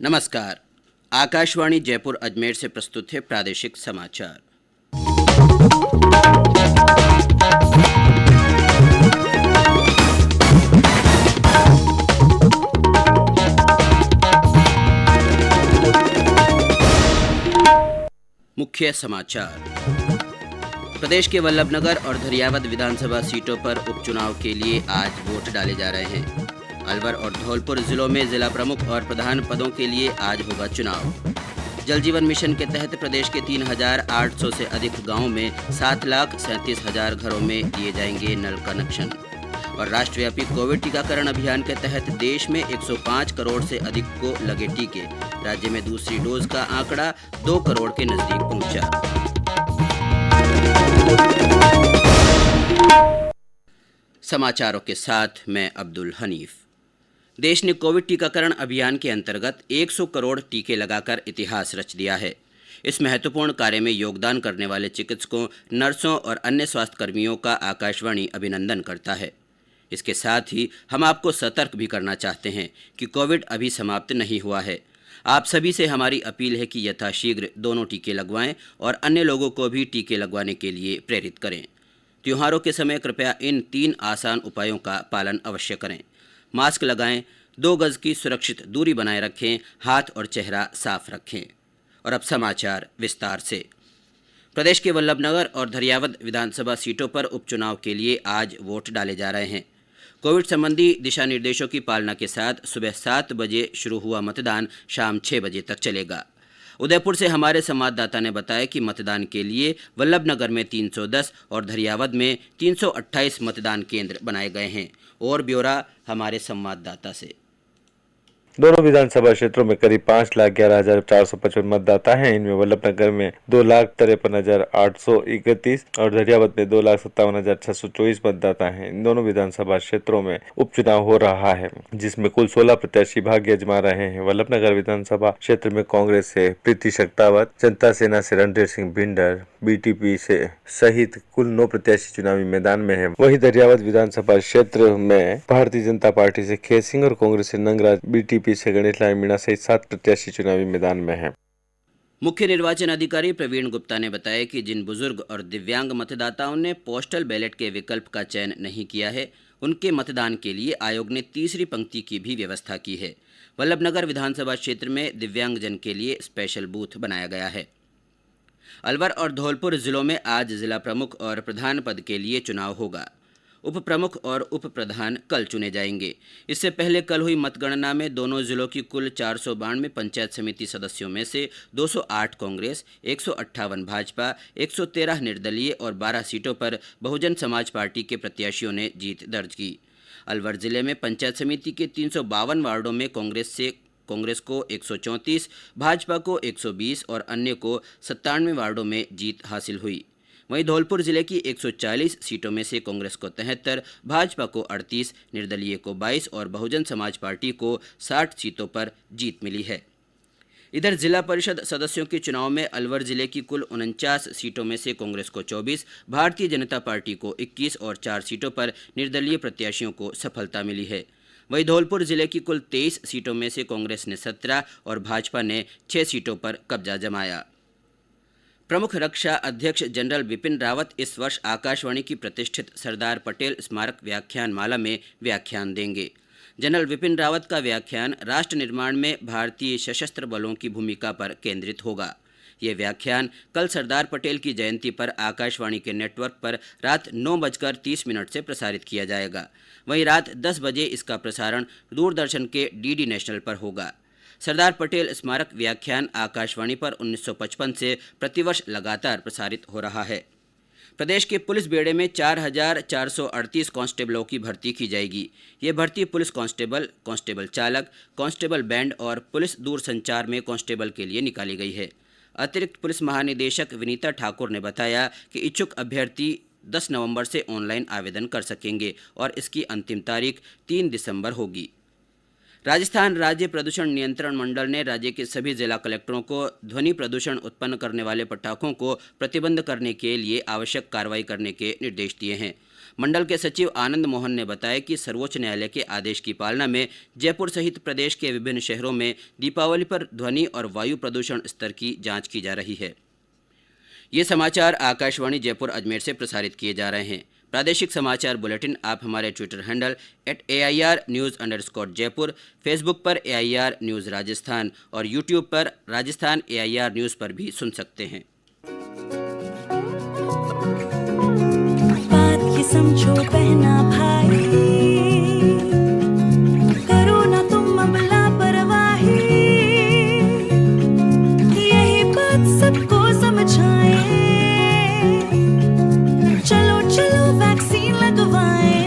नमस्कार। आकाशवाणी जयपुर अजमेर से प्रस्तुत है प्रादेशिक समाचार। मुख्य समाचार। प्रदेश के वल्लभनगर और धरियावद विधानसभा सीटों पर उपचुनाव के लिए आज वोट डाले जा रहे हैं। अलवर और धौलपुर जिलों में जिला प्रमुख और प्रधान पदों के लिए आज होगा चुनाव। जल जीवन मिशन के तहत प्रदेश के 3,800 से अधिक गांवों में 7,37,000 घरों में दिए जाएंगे नल कनेक्शन। और राष्ट्रव्यापी कोविड टीकाकरण अभियान के तहत देश में 105 करोड़ से अधिक को लगे टीके। राज्य में दूसरी डोज का आंकड़ा 2 करोड़ के नजदीक पहुंचा। समाचारों के साथ मैं अब्दुल हनीफ। देश ने कोविड टीकाकरण अभियान के अंतर्गत 100 करोड़ टीके लगाकर इतिहास रच दिया है। इस महत्वपूर्ण कार्य में योगदान करने वाले चिकित्सकों, नर्सों और अन्य स्वास्थ्यकर्मियों का आकाशवाणी अभिनंदन करता है। इसके साथ ही हम आपको सतर्क भी करना चाहते हैं कि कोविड अभी समाप्त नहीं हुआ है। आप सभी से हमारी अपील है कि यथाशीघ्र दोनों टीके लगवाएं और अन्य लोगों को भी टीके लगवाने के लिए प्रेरित करें। त्योहारों के समय कृपया इन 3 आसान उपायों का पालन अवश्य करें। मास्क लगाएं, 2 गज की सुरक्षित दूरी बनाए रखें, हाथ और चेहरा साफ रखें। और अब समाचार विस्तार से। प्रदेश के वल्लभनगर और धरियावद विधानसभा सीटों पर उपचुनाव के लिए आज वोट डाले जा रहे हैं। कोविड संबंधी दिशा निर्देशों की पालना के साथ सुबह 7 बजे शुरू हुआ मतदान शाम 6 बजे तक चलेगा। उदयपुर से हमारे संवाददाता ने बताया कि मतदान के लिए वल्लभनगर में 310 और धरियावद में 328 मतदान केंद्र बनाए गए हैं। और ब्यौरा हमारे संवाददाता से। दोनों विधानसभा क्षेत्रों में करीब 5,11,455 मतदाता हैं। इनमें वल्लभनगर में 2,53,831 और धरियावद में 2,57,624 मतदाता हैं। इन दोनों विधानसभा क्षेत्रों में उपचुनाव हो रहा है, जिसमें कुल 16 प्रत्याशी भाग्य आजमा रहे हैं। वल्लभनगर विधानसभा क्षेत्र में कांग्रेस से प्रीति शक्तावत, जनता सेना से रणधीर सिंह भिंडर, बीटीपी से सहित कुल 9 प्रत्याशी चुनावी मैदान में हैं। वहीं धरियावद विधानसभा क्षेत्र में भारतीय जनता पार्टी से खेत सिंह और कांग्रेस से नंगराज, बीटीपी से गणेश लाल मीणा सहित 7 प्रत्याशी चुनावी मैदान में हैं। मुख्य निर्वाचन अधिकारी प्रवीण गुप्ता ने बताया कि जिन बुजुर्ग और दिव्यांग मतदाताओं ने पोस्टल बैलेट के विकल्प का चयन नहीं किया है, उनके मतदान के लिए आयोग ने तीसरी पंक्ति की भी व्यवस्था की है। वल्लभनगर विधानसभा क्षेत्र में दिव्यांगजन के लिए स्पेशल बूथ बनाया गया है। अलवर और धौलपुर जिलों में आज जिला प्रमुख और प्रधान पद के लिए चुनाव होगा। उप प्रमुख और उप प्रधान कल चुने जाएंगे। इससे पहले कल हुई मतगणना में दोनों जिलों की कुल 492 पंचायत समिति सदस्यों में से 208 कांग्रेस, 158 भाजपा, 113 निर्दलीय और 12 सीटों पर बहुजन समाज पार्टी के प्रत्याशियों ने जीत दर्ज की। अलवर जिले में पंचायत समिति के 352 वार्डों में कांग्रेस को 134, भाजपा को 120 और अन्य को 97 वार्डों में जीत हासिल हुई। वहीं धौलपुर जिले की 140 सीटों में से कांग्रेस को 73, भाजपा को 38, निर्दलीय को 22 और बहुजन समाज पार्टी को 60 सीटों पर जीत मिली है। इधर जिला परिषद सदस्यों के चुनाव में अलवर जिले की कुल 49 सीटों में से कांग्रेस को 24, भारतीय जनता पार्टी को 21 और 4 सीटों पर निर्दलीय प्रत्याशियों को सफलता मिली है। वहीं धौलपुर जिले की कुल 23 सीटों में से कांग्रेस ने 17 और भाजपा ने 6 सीटों पर कब्जा जमाया। प्रमुख रक्षा अध्यक्ष जनरल बिपिन रावत इस वर्ष आकाशवाणी की प्रतिष्ठित सरदार पटेल स्मारक व्याख्यान माला में व्याख्यान देंगे। जनरल बिपिन रावत का व्याख्यान राष्ट्र निर्माण में भारतीय सशस्त्र बलों की भूमिका पर केंद्रित होगा। ये व्याख्यान कल सरदार पटेल की जयंती पर आकाशवाणी के नेटवर्क पर रात 9:30 से प्रसारित किया जाएगा। वहीं रात 10 बजे इसका प्रसारण दूरदर्शन के डीडी नेशनल पर होगा। सरदार पटेल स्मारक व्याख्यान आकाशवाणी पर 1955 से प्रतिवर्ष लगातार प्रसारित हो रहा है। प्रदेश के पुलिस बेड़े में 4,438 कांस्टेबलों की भर्ती की जाएगी। ये भर्ती पुलिस कांस्टेबल, कांस्टेबल चालक, कांस्टेबल बैंड और पुलिस दूरसंचार में कांस्टेबल के लिए निकाली गई है। अतिरिक्त पुलिस महानिदेशक विनीता ठाकुर ने बताया कि इच्छुक अभ्यर्थी 10 नवंबर से ऑनलाइन आवेदन कर सकेंगे और इसकी अंतिम तारीख 3 दिसंबर होगी। राजस्थान राज्य प्रदूषण नियंत्रण मंडल ने राज्य के सभी जिला कलेक्टरों को ध्वनि प्रदूषण उत्पन्न करने वाले पटाखों को प्रतिबंध करने के लिए आवश्यक कार्रवाई करने के निर्देश दिए हैं। मंडल के सचिव आनंद मोहन ने बताया कि सर्वोच्च न्यायालय के आदेश की पालना में जयपुर सहित प्रदेश के विभिन्न शहरों में दीपावली पर ध्वनि और वायु प्रदूषण स्तर की जांच की जा रही है। ये समाचार आकाशवाणी जयपुर अजमेर से प्रसारित किए जा रहे हैं। प्रादेशिक समाचार बुलेटिन आप हमारे ट्विटर हैंडल @AIR_News_जयपुर, फेसबुक पर AIR न्यूज़ राजस्थान और यूट्यूब पर राजस्थान AIR न्यूज़ पर भी सुन सकते हैं। बात ये समझो बहना भाई, करो ना तुम अब लापरवाही, यही बात सबको समझाएं, चलो चलो वैक्सीन लगवाएं।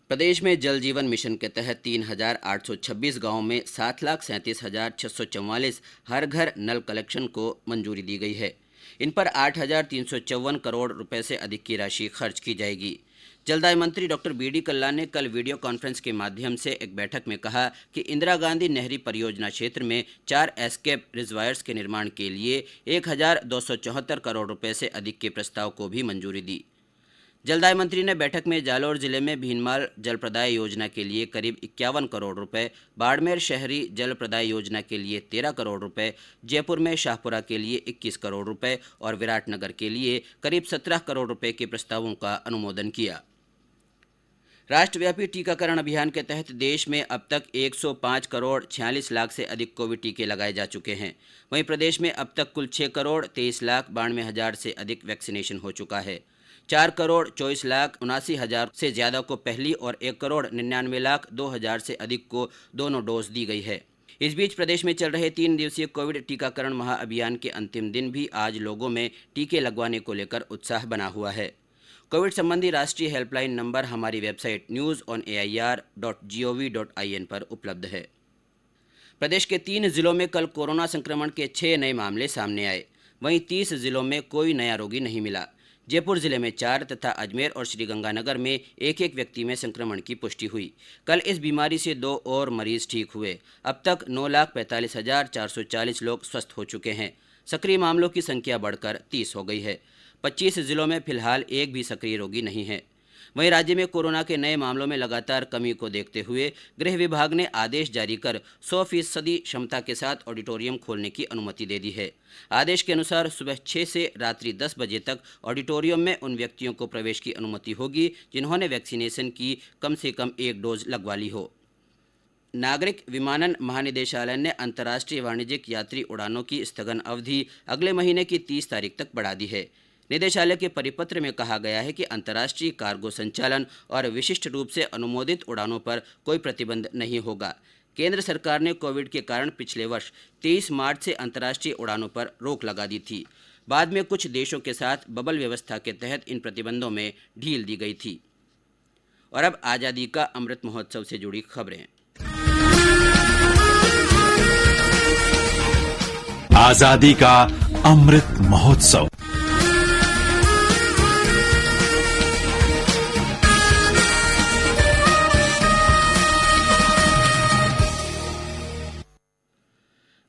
प्रदेश में जल जीवन मिशन के तहत 3,826 गांवों में 7,37,644 हर घर नल कलेक्शन को मंजूरी दी गई है। इन पर 8,354 करोड़ रुपए से अधिक की राशि खर्च की जाएगी। जलदाय मंत्री डॉक्टर BD कल्ला ने कल वीडियो कॉन्फ्रेंस के माध्यम से एक बैठक में कहा कि इंदिरा गांधी नहरी परियोजना क्षेत्र में 4 एस्केप रिजर्वायर्स के निर्माण के लिए 1,274 करोड़ रुपए से अधिक के प्रस्ताव को भी मंजूरी दी। जलदाय मंत्री ने बैठक में जालौर जिले में भीनमाल जल प्रदाय योजना के लिए करीब 51 करोड़ रुपए, बाड़मेर शहरी जल प्रदाय योजना के लिए 13 करोड़ रुपए, जयपुर में शाहपुरा के लिए 21 करोड़ रुपए और विराटनगर के लिए करीब 17 करोड़ रुपए के प्रस्तावों का अनुमोदन किया। राष्ट्रव्यापी टीकाकरण अभियान के तहत देश में अब तक 105 करोड़ 46 लाख से अधिक कोविड टीके लगाए जा चुके हैं। वहीं प्रदेश में अब तक कुल 6 करोड़ 23 लाख 92 हजार से अधिक वैक्सीनेशन हो चुका है। 4 करोड़ 24 लाख 79 हजार से ज़्यादा को पहली और 1 करोड़ 99 लाख 2 हजार से अधिक को दोनों डोज दी गई है। इस बीच प्रदेश में चल रहे 3 दिवसीय कोविड टीकाकरण महाअभियान के अंतिम दिन भी आज लोगों में टीके लगवाने को लेकर उत्साह बना हुआ है। कोविड संबंधी राष्ट्रीय हेल्पलाइन नंबर हमारी वेबसाइट newsonair.gov.in पर उपलब्ध है। प्रदेश के 3 जिलों में कल कोरोना संक्रमण के 6 नए मामले सामने आए। वहीं 30 जिलों में कोई नया रोगी नहीं मिला। जयपुर जिले में 4 तथा अजमेर और श्रीगंगानगर में एक व्यक्ति में संक्रमण की पुष्टि हुई। कल इस बीमारी से 2 और मरीज ठीक हुए। अब तक 9,45,440 लोग स्वस्थ हो चुके हैं। सक्रिय मामलों की संख्या बढ़कर 30 हो गई है। 25 जिलों में फिलहाल एक भी सक्रिय रोगी नहीं है। वहीं राज्य में कोरोना के नए मामलों में लगातार कमी को देखते हुए गृह विभाग ने आदेश जारी कर 100% क्षमता के साथ ऑडिटोरियम खोलने की अनुमति दे दी है। आदेश के अनुसार सुबह 6 से रात्रि 10 बजे तक ऑडिटोरियम में उन व्यक्तियों को प्रवेश की अनुमति होगी जिन्होंने वैक्सीनेशन की कम से कम 1 डोज लगवा ली हो। नागरिक विमानन महानिदेशालय ने अंतर्राष्ट्रीय वाणिज्यिक यात्री उड़ानों की स्थगन अवधि अगले महीने की 30 तारीख तक बढ़ा दी है। निदेशालय के परिपत्र में कहा गया है कि अंतर्राष्ट्रीय कार्गो संचालन और विशिष्ट रूप से अनुमोदित उड़ानों पर कोई प्रतिबंध नहीं होगा। केंद्र सरकार ने कोविड के कारण पिछले वर्ष 23 मार्च से अंतर्राष्ट्रीय उड़ानों पर रोक लगा दी थी। बाद में कुछ देशों के साथ बबल व्यवस्था के तहत इन प्रतिबंधों में ढील दी गई थी। और अब आज़ादी का अमृत महोत्सव से जुड़ी खबरें। आजादी का अमृत महोत्सव।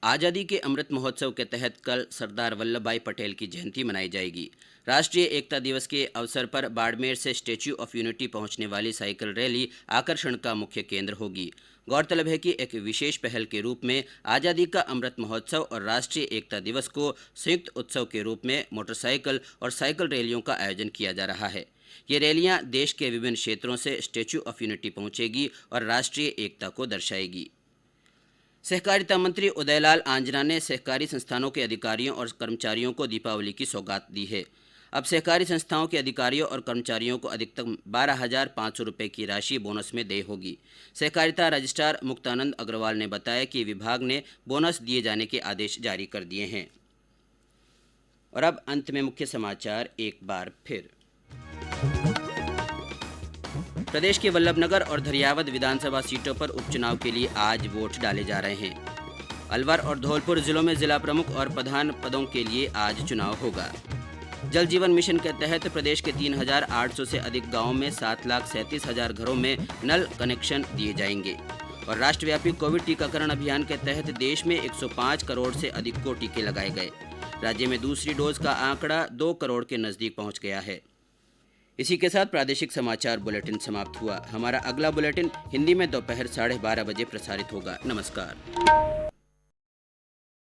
आज़ादी के अमृत महोत्सव के तहत कल सरदार वल्लभ भाई पटेल की जयंती मनाई जाएगी। राष्ट्रीय एकता दिवस के अवसर पर बाड़मेर से स्टैच्यू ऑफ यूनिटी पहुंचने वाली साइकिल रैली आकर्षण का मुख्य केंद्र होगी। गौरतलब है कि एक विशेष पहल के रूप में आज़ादी का अमृत महोत्सव और राष्ट्रीय एकता दिवस को संयुक्त उत्सव के रूप में मोटरसाइकिल और साइकिल रैलियों का आयोजन किया जा रहा है। ये रैलियां देश के विभिन्न क्षेत्रों से स्टैच्यू ऑफ यूनिटी पहुंचेगी और राष्ट्रीय एकता को दर्शाएगी। सहकारिता मंत्री उदयलाल आंजना ने सहकारी संस्थानों के अधिकारियों और कर्मचारियों को दीपावली की सौगात दी है। अब सहकारी संस्थाओं के अधिकारियों और कर्मचारियों को अधिकतम 12,500 रुपये की राशि बोनस में देय होगी। सहकारिता रजिस्ट्रार मुक्तानंद अग्रवाल ने बताया कि विभाग ने बोनस दिए जाने के आदेश जारी कर दिए हैं। और अब अंत में मुख्य समाचार एक बार फिर। प्रदेश के वल्लभनगर और धरियावद विधानसभा सीटों पर उपचुनाव के लिए आज वोट डाले जा रहे हैं। अलवर और धौलपुर जिलों में जिला प्रमुख और प्रधान पदों के लिए आज चुनाव होगा। जल जीवन मिशन के तहत प्रदेश के 3,800 से अधिक गांवों में 7,37,000 घरों में नल कनेक्शन दिए जाएंगे। और राष्ट्रव्यापी कोविड टीकाकरण अभियान के तहत देश में 105 करोड़ से अधिक को टीके लगाए गए। राज्य में दूसरी डोज का आंकड़ा 2 करोड़ के नजदीक पहुंच गया है। इसी के साथ प्रादेशिक समाचार बुलेटिन समाप्त हुआ। हमारा अगला बुलेटिन हिंदी में दोपहर 12:30 बजे प्रसारित होगा। नमस्कार।